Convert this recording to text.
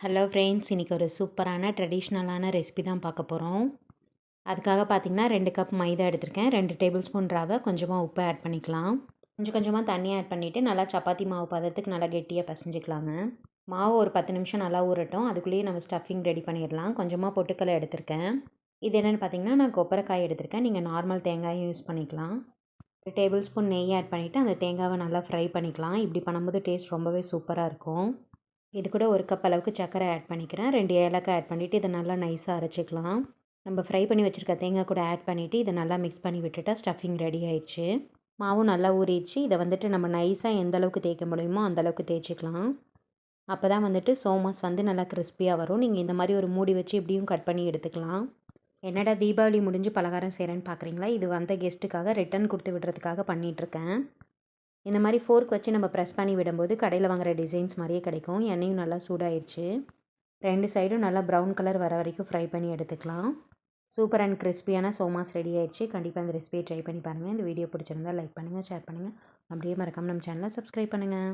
Hello friends, இன்றைக்கி ஒரு சூப்பரான ட்ரெடிஷ்னலான ரெசிபி தான் பார்க்க போகிறோம். அதுக்காக பார்த்திங்கன்னா 2 கப் மைதா எடுத்திருக்கேன். 2 டேபிள் ஸ்பூன் ரவை, கொஞ்சமாக உப்பு ஆட் பண்ணிக்கலாம். கொஞ்சம் கொஞ்சமாக தண்ணி ஆட் பண்ணிவிட்டு நல்லா சப்பாத்தி மாவு பதத்துக்கு நல்லா கெட்டியாக பிசைஞ்சிக்கலாங்க. மாவு ஒரு 10 நிமிஷம் நல்லா ஊறட்டும். அதுக்குள்ளேயே நம்ம ஸ்டஃபிங் ரெடி பண்ணிடலாம். கொஞ்சமாக பொட்டுக்கடலை எடுத்திருக்கேன். இது என்னென்னு பார்த்திங்கன்னா, நான் கொப்பரைக்காய் எடுத்திருக்கேன். நீங்கள் நார்மல் தேங்காயும் யூஸ் பண்ணிக்கலாம். ஒரு டேபிள் ஸ்பூன் நெய் ஆட் பண்ணிவிட்டு அந்த தேங்காவை நல்லா ஃப்ரை பண்ணிக்கலாம். இப்படி பண்ணும்போது டேஸ்ட் ரொம்பவே சூப்பராக இருக்கும். இது கூட ஒரு கப் அளவுக்கு சர்க்கரை ஆட் பண்ணிக்கிறேன். 2 ஏலக்காய் ஆட் பண்ணிவிட்டு இதை நல்லா நைஸாக அரைச்சிக்கலாம். நம்ம ஃப்ரை பண்ணி வச்சுருக்க தேங்காய் கூட ஆட் பண்ணிவிட்டு இதை நல்லா மிக்ஸ் பண்ணி விட்டுட்டா ஸ்டஃபிங் ரெடி ஆயிடுச்சு. மாவும் நல்லா ஊறிடுச்சு. இதை நம்ம நைஸாக எந்த அளவுக்கு தேய்க்க முடியுமோ அந்தளவுக்கு தேய்ச்சிக்கலாம். அப்போ தான் சோமாஸ் நல்லா கிறிஸ்பியாக வரும். நீங்கள் இந்த மாதிரி ஒரு மூடி வச்சு இப்படியும் கட் பண்ணி எடுத்துக்கலாம். என்னடா தீபாவளி முடிஞ்சு பலகாரம் செய்கிறேன்னு பார்க்குறீங்களா? இது வந்த கெஸ்ட்டுக்காக ரிட்டன் கொடுத்து விடுறதுக்காக பண்ணிகிட்ருக்கேன். இந்த மாதிரி ஃபோர்க் வச்சு நம்ம ப்ரெஸ் பண்ணி விடும்போது கடையில் வாங்குகிற டிசைன்ஸ் மாதிரியே கிடைக்கும். எண்ணெயும் நல்லா சூடாயிடுச்சு. 2 சைடும் நல்லா ப்ரௌன் கலர் வர வரைக்கும் ஃப்ரை பண்ணி எடுத்துக்கலாம். சூப்பர் அண்ட் கிறிஸ்பியான சோமாஸ் ரெடி ஆயிடுச்சு. கண்டிப்பாக இந்த ரெசிபியை ட்ரை பண்ணி பாருங்கள். இந்த வீடியோ பிடிச்சிருந்தால் லைக் பண்ணுங்கள், ஷேர் பண்ணுங்கள். அப்படியே மறக்காமல் நம்ம சேனலை சப்ஸ்கிரைப் பண்ணுங்கள்.